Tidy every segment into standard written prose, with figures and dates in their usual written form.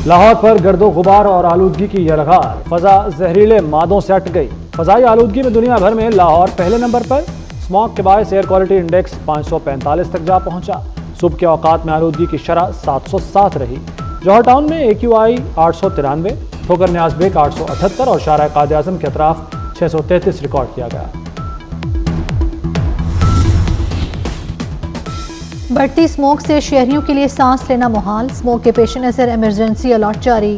لاہور پر گرد و غبار اور آلودگی کی یلغار، فضا زہریلے مادوں سے اٹ گئی۔ فضائی آلودگی میں دنیا بھر میں لاہور پہلے نمبر پر، اسموگ کے باعث ایئر کوالٹی انڈیکس 545 تک جا پہنچا۔ صبح کے اوقات میں آلودگی کی شرح 707 رہی۔ جوہر ٹاؤن میں AQI 893، ٹھوکر نیاز بیگ 878 اور شارع قائد اعظم کے اطراف 633 ریکارڈ کیا گیا۔ بڑھتی اسموگ سے شہریوں کے لیے سانس لینا محال، اسموگ کے پیش نظر ایمرجنسی الرٹ جاری۔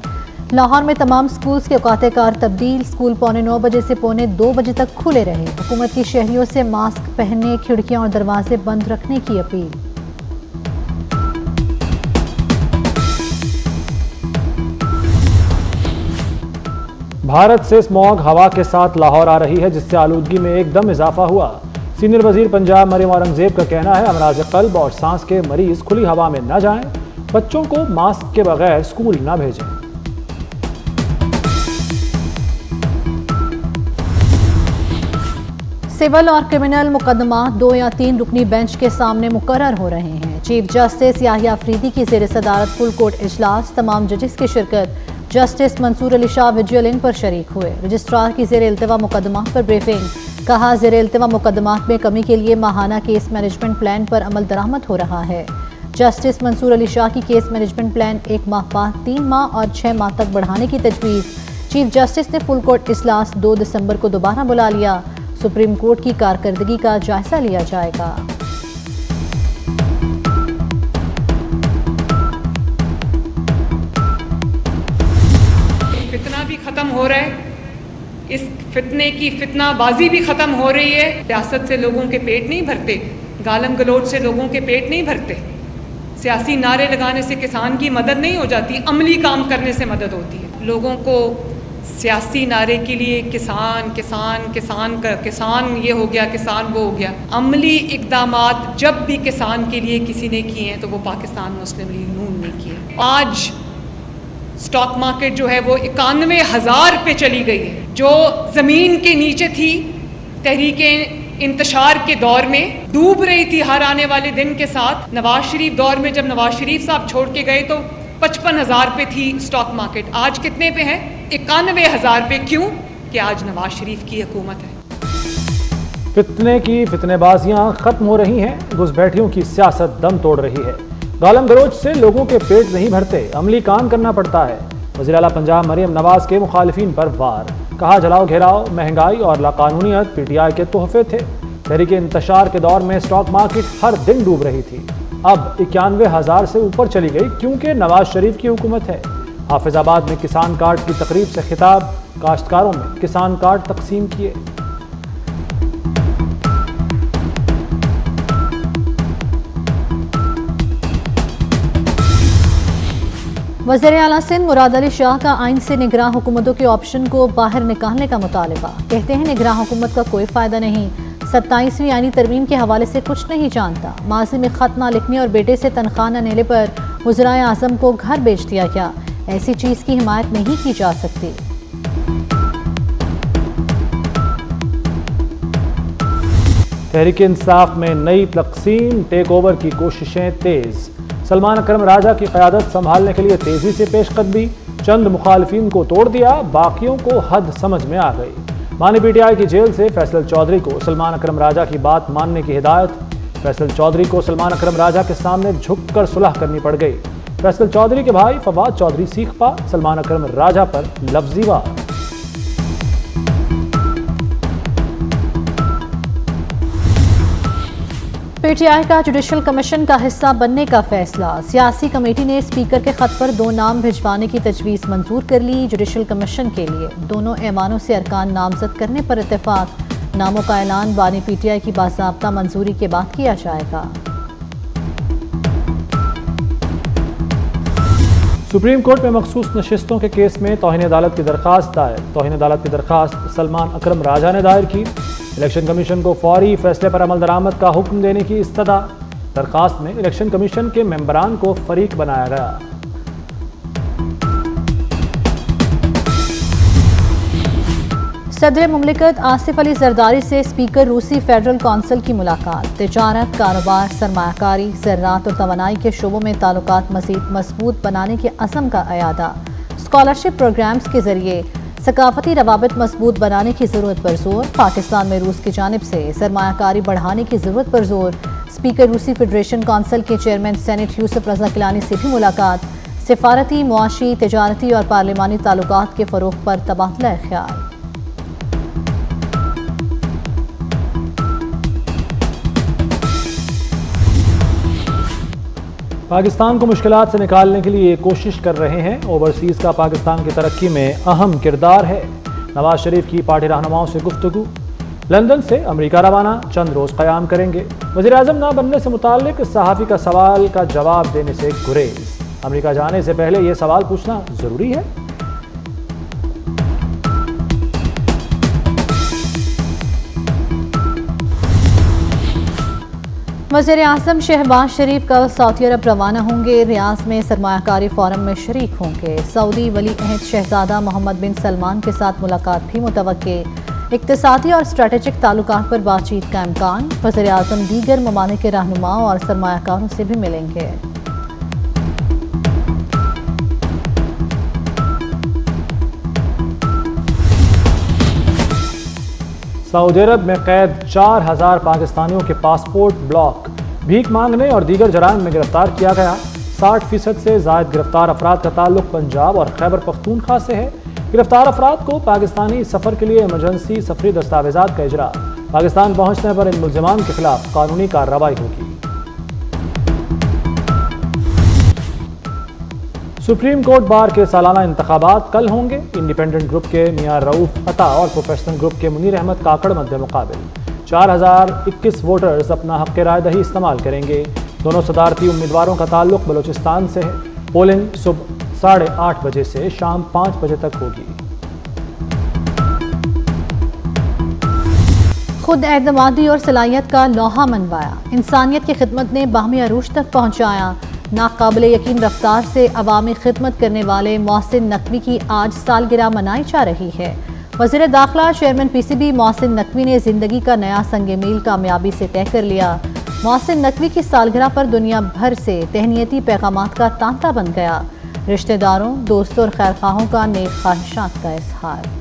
لاہور میں تمام سکولز کے اوقات کار تبدیل، سکول 9:15 بجے سے 2:45 بجے تک کھلے رہے۔ حکومت کی شہریوں سے ماسک پہننے، کھڑکیاں اور دروازے بند رکھنے کی اپیل۔ بھارت سے اسموگ ہوا کے ساتھ لاہور آ رہی ہے، جس سے آلودگی میں ایک دم اضافہ ہوا۔ سینئر وزیر پنجاب مریم اورنگزیب کا کہنا ہے امراض قلب اور سانس کے مریض کھلی ہوا میں نہ جائیں، بچوں کو ماسک کے بغیر اسکول نہ بھیجیں۔ سول اور کرمنل مقدمات 2 یا 3 رکنی بینچ کے سامنے مقرر ہو رہے ہیں۔ چیف جسٹس یحییٰ افریدی کی زیر صدارت فل کورٹ اجلاس، تمام ججز کی شرکت۔ جسٹس منصور علی شاہ ویڈیو لنک پر شریک ہوئے۔ رجسٹرار کی زیر التوا مقدمات پر بریفنگ، کہا زیر التوا مقدمات میں کمی کے لیے ماہانہ کیس مینجمنٹ پلان پر عمل درآمد ہو رہا ہے۔ جسٹس منصور علی شاہ کی کیس مینجمنٹ پلان 1 ماہ بعد 3 ماہ اور 6 ماہ تک بڑھانے کی تجویز۔ چیف جسٹس نے فل کورٹ اجلاس 2 دسمبر کو دوبارہ بلا لیا۔ سپریم کورٹ کی کارکردگی کا جائزہ لیا جائے گا۔ فتنہ بھی ختم ہو رہا ہے، اس فتنے کی فتنہ بازی بھی ختم ہو رہی ہے۔ سیاست سے لوگوں کے پیٹ نہیں بھرتے، گالم گلوچ سے لوگوں کے پیٹ نہیں بھرتے، سیاسی نعرے لگانے سے کسان کی مدد نہیں ہو جاتی، عملی کام کرنے سے مدد ہوتی ہے۔ لوگوں کو سیاسی نعرے کے لیے کسان کسان کسان کسان یہ ہو گیا، کسان وہ ہو گیا، عملی اقدامات جب بھی کسان کے لیے کسی نے کیے ہیں تو وہ پاکستان مسلم لیگ نون نے کیے۔ آج سٹاک مارکیٹ جو ہے وہ 91,000 پہ چلی گئی ہے، جو زمین کے نیچے تھی تحریک انتشار کے دور میں، ڈوب رہی تھی ہر آنے والے دن کے ساتھ۔ نواز شریف دور میں جب نواز شریف صاحب چھوڑ کے گئے تو 55,000 پہ تھی سٹاک مارکیٹ، آج کتنے پہ ہے؟ 91,000 پہ۔ کیوں؟ کہ آج نواز شریف کی حکومت ہے۔ فتنے کی فتنے بازیاں ختم ہو رہی ہیں، گھس بیٹھیوں کی سیاست دم توڑ رہی ہے۔ گالم گلوچ سے لوگوں کے پیٹ نہیں بھرتے، عملی کام کرنا پڑتا ہے۔ وزیر اعلیٰ پنجاب مریم نواز کے مخالفین پر وار، کہا جلاؤ گھیراؤ، مہنگائی اور لاقانونیت PTI کے تحفے تھے۔ تحریک انتشار کے دور میں سٹاک مارکیٹ ہر دن ڈوب رہی تھی، اب 91,000 سے اوپر چلی گئی کیونکہ نواز شریف کی حکومت ہے۔ حافظ آباد میں کسان کارڈ کی تقریب سے خطاب، کاشتکاروں میں کسان کارڈ تقسیم کیے۔ وزیر اعلیٰ سندھ مراد علی شاہ کا آئین سے نگراں حکومتوں کے آپشن کو باہر نکالنے کا مطالبہ، کہتے ہیں نگراں حکومت کا کوئی فائدہ نہیں، 27ویں آئینی ترمیم کے حوالے سے کچھ نہیں جانتا، ماضی میں خط نہ لکھنے اور بیٹے سے تنخواہ نہ لینے پر وزرائے اعظم کو گھر بیچ دیا گیا، ایسی چیز کی حمایت نہیں کی جا سکتی۔ تحریک انصاف میں نئی تقسیم، ٹیک اوور کی کوششیں تیز۔ سلمان اکرم راجہ کی قیادت سنبھالنے کے لیے تیزی سے پیش قدمی، چند مخالفین کو توڑ دیا، باقیوں کو حد سمجھ میں آ گئی۔ بانی PTI کی جیل سے فیصل چودھری کو سلمان اکرم راجہ کی بات ماننے کی ہدایت۔ فیصل چودھری کو سلمان اکرم راجہ کے سامنے جھک کر صلح کرنی پڑ گئی۔ فیصل چودھری کے بھائی فواد چودھری سیخ پا، سلمان اکرم راجہ پر لفظی وار۔ PTI کا جوڈیشل کمیشن کا حصہ بننے کا فیصلہ، سیاسی کمیٹی نے اسپیکر کے خط پر 2 نام بھجوانے کی تجویز منظور کر لی۔ جوڈیشل کمیشن کے لیے دونوں ایوانوں سے ارکان نامزد کرنے پر اتفاق، ناموں کا اعلان بانی PTI کی باضابطہ منظوری کے بعد کیا جائے گا۔ سپریم کورٹ میں مخصوص نشستوں کے کیس میں توہین عدالت کی درخواست دائر، توہین عدالت کی درخواست سلمان اکرم راجہ نے دائر کی۔ الیکشن کمیشن کو فوری فیصلے پر عمل درآمد کا حکم دینے کی استدعا، درخواست میں الیکشن کمیشن کے ممبران کو فریق بنایا گیا۔ صدر مملکت آصف علی زرداری سے اسپیکر روسی فیڈرل کونسل کی ملاقات۔ تجارت، کاروبار، سرمایہ کاری، زراعت اور توانائی کے شعبوں میں تعلقات مزید مضبوط بنانے کے عزم کا اعادہ۔ اسکالرشپ پروگرامز کے ذریعے ثقافتی روابط مضبوط بنانے کی ضرورت پر زور۔ پاکستان میں روس کی جانب سے سرمایہ کاری بڑھانے کی ضرورت پر زور۔ اسپیکر روسی فیڈریشن کونسل کے چیئرمین سینٹ یوسف رضا گیلانی سے بھی ملاقات۔ سفارتی، معاشی، تجارتی اور پارلیمانی تعلقات کے فروغ پر تبادلہ خیال۔ پاکستان کو مشکلات سے نکالنے کے لیے کوشش کر رہے ہیں۔ اوورسیز کا پاکستان کی ترقی میں اہم کردار ہے۔ نواز شریف کی پارٹی رہنماؤں سے گفتگو۔ لندن سے امریکہ روانہ، چند روز قیام کریں گے۔ وزیر اعظم نہ بننے سے متعلق صحافی کا سوال کا جواب دینے سے گریز۔ امریکہ جانے سے پہلے یہ سوال پوچھنا ضروری ہے؟ وزیر اعظم شہباز شریف کل سعودی عرب روانہ ہوں گے۔ ریاض میں سرمایہ کاری فورم میں شریک ہوں گے۔ سعودی ولی عہد شہزادہ محمد بن سلمان کے ساتھ ملاقات بھی متوقع۔ اقتصادی اور اسٹریٹجک تعلقات پر بات چیت کا امکان۔ وزیر اعظم دیگر ممالک کے رہنماؤں اور سرمایہ کاروں سے بھی ملیں گے۔ سعودی عرب میں قید 4000 پاکستانیوں کے پاسپورٹ بلاک۔ بھیک مانگنے اور دیگر جرائم میں گرفتار کیا گیا۔ 60% سے زائد گرفتار افراد کا تعلق پنجاب اور خیبر پختونخوا سے ہے۔ گرفتار افراد کو پاکستانی سفر کے لیے ایمرجنسی سفری دستاویزات کا اجرا۔ پاکستان پہنچنے پر ان ملزمان کے خلاف قانونی کارروائی ہوگی۔ سپریم کورٹ بار کے سالانہ انتخابات کل ہوں گے۔ انڈیپینڈنٹ گروپ کے میاں رؤف عطا اور پروفیشنل گروپ کے منیر احمد کاکڑ مد مقابل۔ 4021 ووٹرز اپنا حق رائے دہی استعمال کریں گے۔ دونوں صدارتی امیدواروں کا تعلق بلوچستان سے ہے۔ پولنگ صبح 8:30 بجے سے شام 5 بجے تک ہوگی۔ خود اعتمادی اور صلاحیت کا لوحہ منوایا۔ انسانیت کی خدمت نے باہمی عروج تک پہنچایا۔ ناقابل یقین رفتار سے عوامی خدمت کرنے والے محسن نقوی کی آج سالگرہ منائی جا رہی ہے۔ وزیر داخلہ chairman P C B Mohsin Naqvi نے زندگی کا نیا سنگ میل کامیابی سے طے کر لیا۔ محسن نقوی کی سالگرہ پر دنیا بھر سے تہنیتی پیغامات کا تانتا بن گیا۔ رشتہ داروں، دوستوں اور خیرخواہوں کا نیک خواہشات کا اظہار۔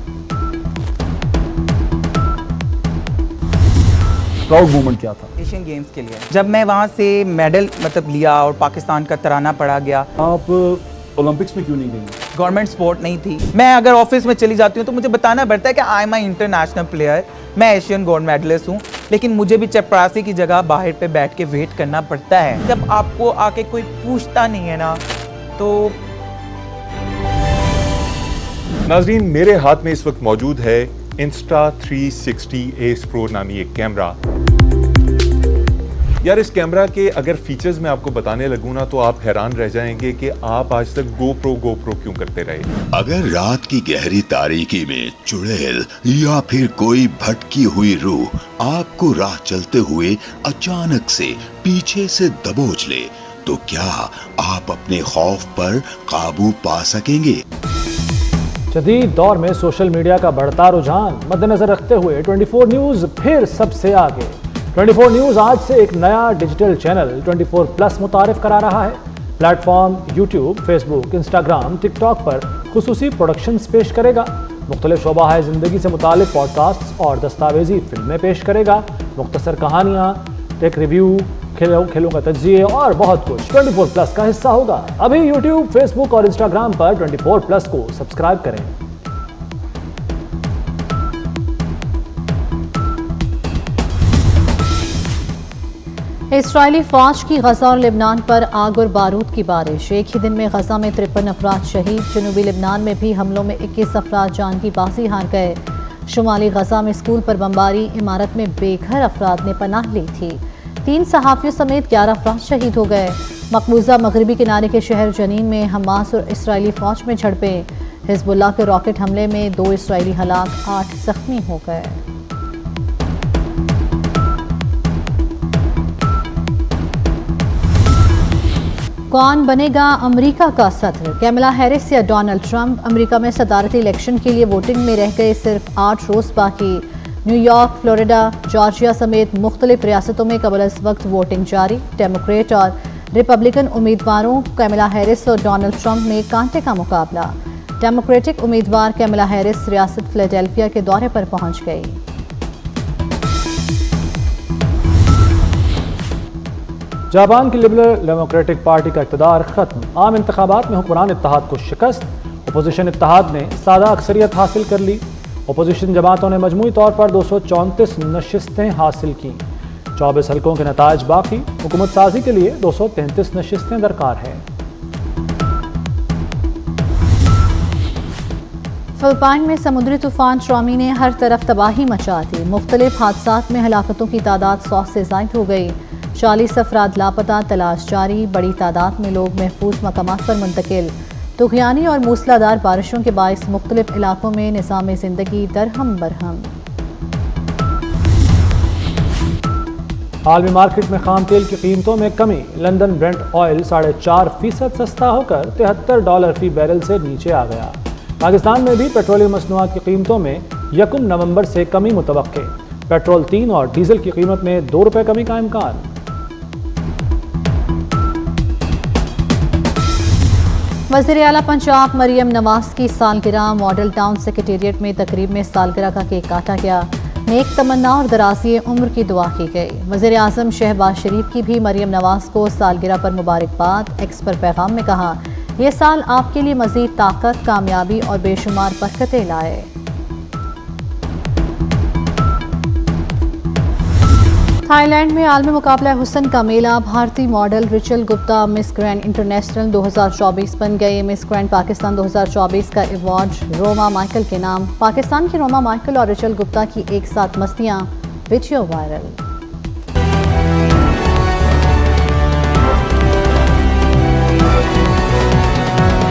پراؤڈ مومنٹ کیا تھا؟ ایشین گیمز کے لیے جب میں وہاں سے میڈل لیا اور پاکستان کا ترانہ پڑھا گیا۔ آپ اولمپکس میں کیوں نہیں گئی؟ گورنمنٹ سپورٹ نہیں تھی۔ میں اگر آفس میں چلی جاتی ہوں تو مجھے بتانا پڑتا ہے کہ I am a international player, میں ایشین گولڈ میڈلسٹ ہوں، لیکن مجھے بھی چپراسی کی جگہ باہر پہ بیٹھ کے ویٹ کرنا پڑتا ہے۔ جب آپ کو آ کے کوئی پوچھتا نہیں ہے نا تو ناظرین، میرے ہاتھ میں اس وقت موجود ہے انسٹا 360 ایس پرو نامی ایک کیمرہ۔ یار اس کیمرہ کے اگر فیچرز میں آپ کو بتانے لگوں نا تو آپ حیران رہ جائیں گے کہ آپ آج تک گو پرو کیوں کرتے رہے۔ اگر رات کی گہری تاریکی میں چڑیل یا پھر کوئی بھٹکی ہوئی روح آپ کو راہ چلتے ہوئے اچانک سے پیچھے سے دبوچ لے تو کیا آپ اپنے خوف پر قابو پا سکیں گے؟ جدید دور میں سوشل میڈیا کا بڑھتا رجحان مد نظر رکھتے ہوئے 24 نیوز پھر سب سے آگے۔ 24 نیوز آج سے ایک نیا ڈیجیٹل چینل 24 پلس متعارف کرا رہا ہے۔ پلیٹ فارم یوٹیوب، فیس بک، انسٹاگرام، ٹک ٹاک پر خصوصی پروڈکشنز پیش کرے گا۔ مختلف شعبہ زندگی سے متعلق پوڈ کاسٹس اور دستاویزی فلمیں پیش کرے گا۔ مختصر کہانیاں، ٹیک ریویو، کھیلوں کا تجزیے اور بہت کچھ 24 پلس کا حصہ ہوگا۔ ابھی یوٹیوب، فیس بک اور انسٹاگرام پر 24 پلس کو سبسکرائب کریں۔ اسرائیلی فوج کی غزہ اور لبنان پر آگ اور بارود کی بارش۔ ایک ہی دن میں غزہ میں 53 افراد شہید۔ جنوبی لبنان میں بھی حملوں میں 21 افراد جان کی بازی ہار گئے۔ شمالی غزہ میں اسکول پر بمباری، عمارت میں بے گھر افراد نے پناہ لی تھی۔ 3 صحافیوں سمیت 11 افراد شہید ہو گئے۔ مقبوضہ مغربی کنارے کے شہر جنین میں حماس اور اسرائیلی فوج میں جھڑپیں۔ حزب اللہ کے راکٹ حملے میں 2 اسرائیلی ہلاک، 8 زخمی ہو گئے۔ کون بنے گا امریکہ کا صدر؟ کیملا ہیرس یا ڈونلڈ ٹرمپ؟ امریکہ میں صدارتی الیکشن کے لیے ووٹنگ میں رہ گئے صرف 8 روز باقی۔ نیو یارک، فلوریڈا، جارجیا سمیت مختلف ریاستوں میں قبل از وقت ووٹنگ جاری۔ ڈیموکریٹ اور ریپبلکن امیدواروں کیملا ہیرس اور ڈونلڈ ٹرمپ میں کانٹے کا مقابلہ۔ ڈیموکریٹک امیدوار کیملا ہیرس ریاست فلیڈیلفیا کے دورے پر پہنچ گئی۔ جاپان کی لبرل ڈیموکریٹک پارٹی کا اقتدار ختم، عام انتخابات میں حکمران اتحاد کو شکست، اپوزیشن اتحاد نے سادہ اکثریت حاصل کر لی۔ اپوزیشن جماعتوں نے مجموعی طور پر 234 نشستیں حاصل کیں، 24 حلقوں کے نتائج باقی، حکومت سازی کے لیے 233 نشستیں درکار ہیں۔ فلپائن میں سمندری طوفان ٹرامی نے ہر طرف تباہی مچا دی، مختلف حادثات میں ہلاکتوں کی تعداد 100 سے زائد ہو گئی، 40 افراد لاپتہ، تلاش جاری، بڑی تعداد میں لوگ محفوظ مقامات پر منتقل۔ طغیانی اور موسلادھار بارشوں کے باعث مختلف علاقوں میں نظام زندگی درہم برہم۔ عالمی مارکیٹ میں خام تیل کی قیمتوں میں کمی، لندن برنٹ آئل 4.5% سستا ہو کر $73 فی بیرل سے نیچے آ گیا۔ پاکستان میں بھی پیٹرولیم مصنوعات کی قیمتوں میں 1 نومبر سے کمی متوقع، پیٹرول 3 اور ڈیزل کی قیمت میں $2 کمی کا امکان۔ وزیر اعلیٰ پنجاب مریم نواز کی سالگرہ، ماڈل ٹاؤن سیکریٹریٹ میں تقریب میں سالگرہ کا کیک کاٹا گیا، نیک تمنا اور درازی عمر کی دعا کی گئی۔ وزیر اعظم شہباز شریف کی بھی مریم نواز کو سالگرہ پر مبارکباد، ایکس پر پیغام میں کہا، یہ سال آپ کے لیے مزید طاقت، کامیابی اور بے شمار برکتیں لائے۔ تھائی لینڈ میں عالمی مقابلہ حسن کا میلہ، بھارتی ماڈل ریچل گپتا مس گرینڈ انٹرنیشنل 2024 بن گئی۔ مس گرینڈ پاکستان 2024 کا ایوارڈ روما مائیکل کے نام۔ پاکستان کی روما مائیکل اور ریچل گپتا کی ایک ساتھ مستیاں، ویڈیو وائرل۔